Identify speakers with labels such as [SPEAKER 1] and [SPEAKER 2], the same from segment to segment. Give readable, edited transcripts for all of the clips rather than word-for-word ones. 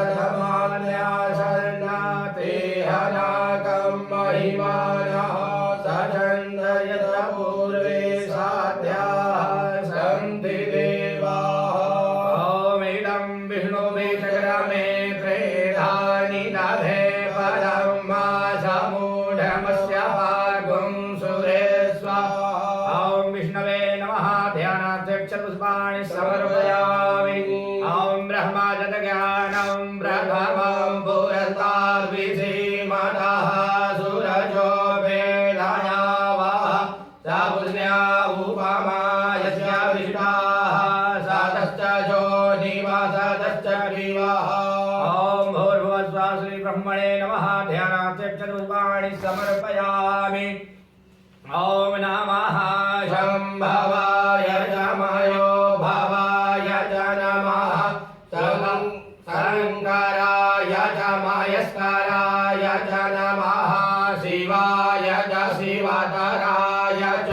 [SPEAKER 1] दधमान्या शरणाते हनाकं महिमानः सचन्दयत पूर्वे साध्याः सन्ति देवाः ओमिदं विष्णुभिचक्रमे त्रेधानि दधे पदं मा समूढमस्य भागं सुरेश्वा ॐ विष्णवे नमः ध्यानाध्यक्षपुष्पाणि समर्पयामि ॐ ब्रह्मजतज्ञानं प्रथमं पुरस्ताद्विषीमतः सूरजो वेदायावः सपुष्ण्या उपमा यस्य विष्टाः सतश्च जो निवासतश्च जीवः ॐ भूर्भुवस्सुवः श्रीब्रह्मणे नमः ध्यानाध्यक्षपुष्पाणि समर्पयामि ॐ नमः शम्भवाय शमयो भवाय च नमः शङ्कराय च महेश्वराय च नमः शिवाय च शिवतराय च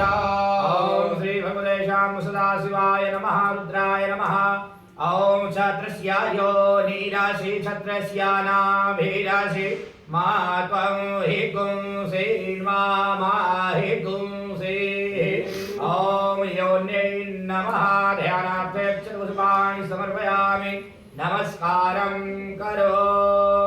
[SPEAKER 1] ॐ श्रीभगवतेशां सदाशिवाय नमः रुद्राय नमः ॐ क्षत्रस्य यो नीराशि क्षत्रस्यानाभिराशि मा त्वं हि गुंसेन्मा मा हि गुंसे ॐ योन्यै नमः ध्यानाध्यक्षपुष्पाणि समर्पयामि नमस्कारं करोमि